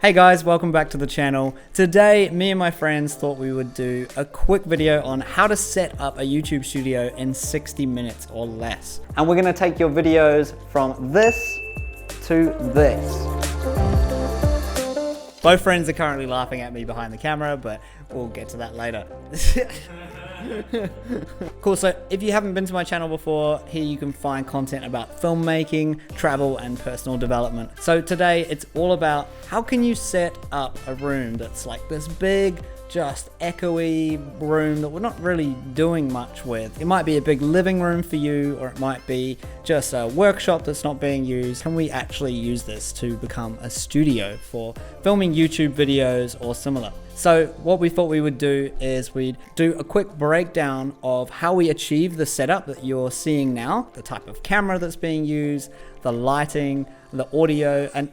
Hey guys, welcome back to the channel. Today, me and my friends thought we would do a quick video on how to set up a YouTube studio in 60 minutes or less. And we're gonna take your videos from this to this. Both friends are currently laughing at me behind the camera, but we'll get to that later. Cool, so if you haven't been to my channel before, here you can find content about filmmaking, travel, and personal development. So today it's all about how can you set up a room that's like this big, just echoey room that we're not really doing much with. It might be a big living room for you, or it might be just a workshop that's not being used. Can we actually use this to become a studio for filming YouTube videos or similar? So what we thought we would do is we'd do a quick breakdown of how we achieve the setup that you're seeing now, the type of camera that's being used, the lighting, the audio, and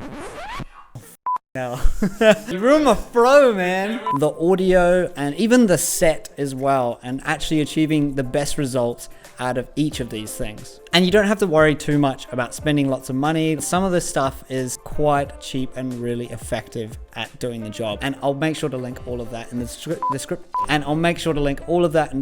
you ruined my flow, man. The audio and even the set as well, and actually achieving the best results out of each of these things. And you don't have to worry too much about spending lots of money. Some of this stuff is quite cheap and really effective at doing the job. And I'll make sure to link all of that in the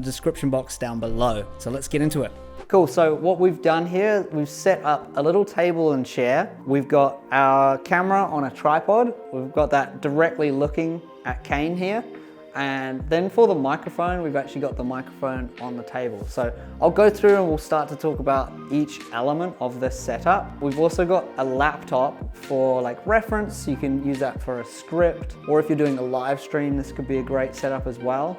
description box down below. So let's get into it. Cool, so what we've done here, we've set up a little table and chair. We've got our camera on a tripod. We've got that directly looking at Kane here. And then for the microphone, we've actually got the microphone on the table. So I'll go through and we'll start to talk about each element of this setup. We've also got a laptop for like reference. You can use that for a script, or if you're doing a live stream, this could be a great setup as well.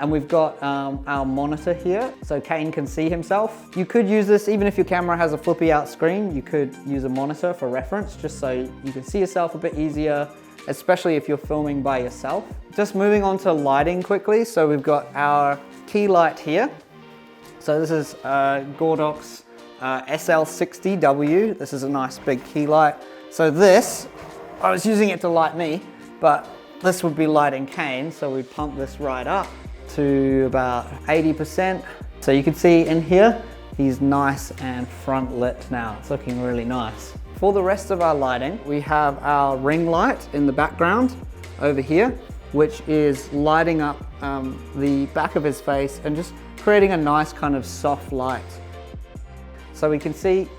And we've got our monitor here, so Kane can see himself. You could use this, even if your camera has a flippy out screen, you could use a monitor for reference, just so you can see yourself a bit easier, especially if you're filming by yourself. Just moving on to lighting quickly. So we've got our key light here. So this is Godox SL60W. This is a nice big key light. So this, I was using it to light me, but this would be lighting Kane. So we pump this right up to about 80%. So you can see in here, he's nice and front lit now. It's looking really nice. For the rest of our lighting, we have our ring light in the background over here, which is lighting up the back of his face and just creating a nice kind of soft light. So we can see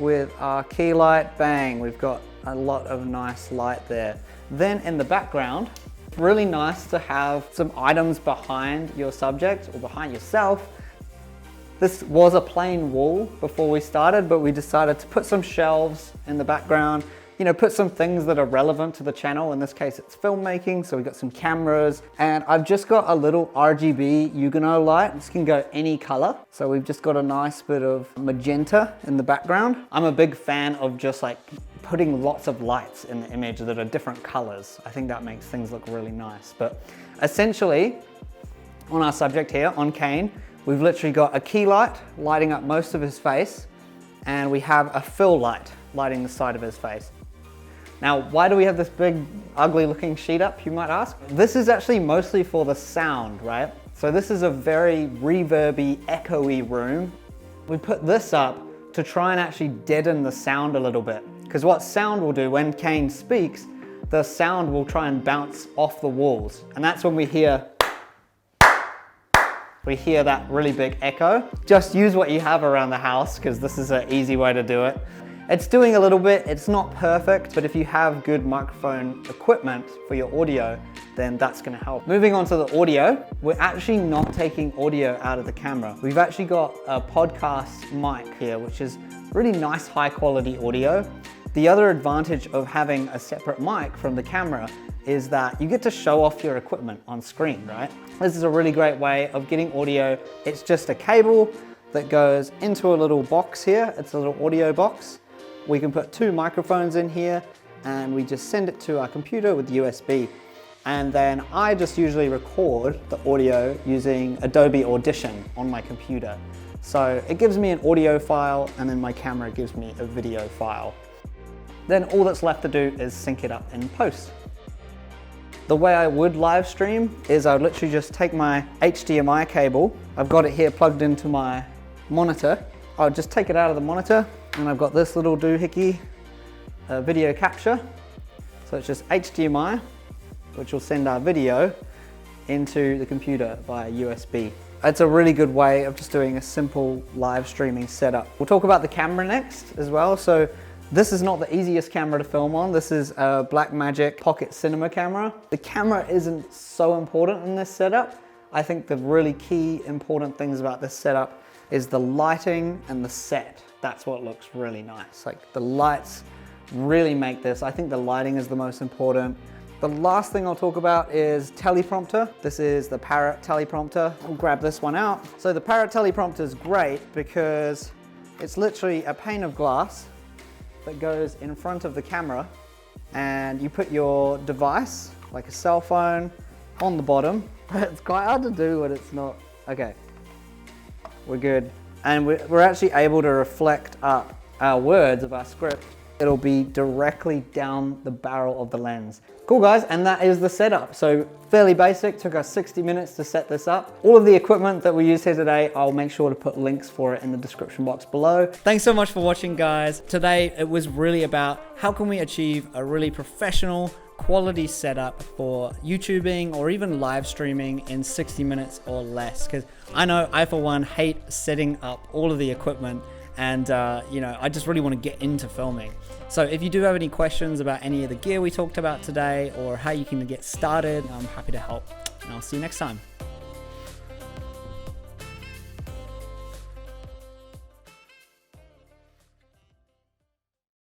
with our key light, bang, we've got a lot of nice light there. Then in the background, really nice to have some items behind your subject or behind yourself. This was a plain wall before we started, but we decided to put some shelves in the background, you know, put some things that are relevant to the channel. In this case, it's filmmaking, so we got some cameras, and I've just got a little RGB Huguenot light. This can go any color. So we've just got a nice bit of magenta in the background. I'm a big fan of just like putting lots of lights in the image that are different colors. I think that makes things look really nice. But essentially, on our subject here, on Kane, we've literally got a key light lighting up most of his face, and we have a fill light lighting the side of his face. Now, why do we have this big, ugly looking sheet up, you might ask? This is actually mostly for the sound, right? So this is a very reverby, echoey room. We put this up to try and actually deaden the sound a little bit. Because what sound will do when Kane speaks, the sound will try and bounce off the walls. And that's when we hear that really big echo. Just use what you have around the house, because this is an easy way to do it. It's doing a little bit, it's not perfect, but if you have good microphone equipment for your audio, then that's gonna help. Moving on to the audio, we're actually not taking audio out of the camera. We've actually got a podcast mic here, which is really nice, high quality audio. The other advantage of having a separate mic from the camera is that you get to show off your equipment on screen, right? This is a really great way of getting audio. It's just a cable that goes into a little box here. It's a little audio box. We can put two microphones in here, and we just send it to our computer with USB. And then I just usually record the audio using Adobe Audition on my computer. So it gives me an audio file, and then my camera gives me a video file. Then all that's left to do is sync it up in post. The way I would live stream is I would literally just take my HDMI cable. I've got it here plugged into my monitor. I would just take it out of the monitor, and I've got this little doohickey video capture. So So it's just HDMI, which will send our video into the computer via USB. It's a really good way of just doing a simple live streaming setup. We'll talk about the camera next as well. So this is not the easiest camera to film on. This is a Blackmagic Pocket Cinema camera. The camera isn't so important in this setup. I think the really key important things about this setup is the lighting and the set. That's what looks really nice. Like the lights really make this. I think the lighting is the most important. The last thing I'll talk about is teleprompter. This is the Parrot teleprompter. We'll grab this one out. So the Parrot teleprompter is great because it's literally a pane of glass that goes in front of the camera, and you put your device, like a cell phone, on the bottom. It's quite hard to do when it's not. Okay, we're good. And we're actually able to reflect up our words of our script. It'll be directly down the barrel of the lens. Cool guys, and that is the setup. So fairly basic, took us 60 minutes to set this up. All of the equipment that we use here today, I'll make sure to put links for it in the description box below. Thanks so much for watching guys. Today it was really about how can we achieve a really professional quality setup for YouTubing or even live streaming in 60 minutes or less. Because I know I for one hate setting up all of the equipment, and you know, I just really want to get into filming. So if you do have any questions about any of the gear we talked about today or how you can get started, I'm happy to help, and I'll see you next time.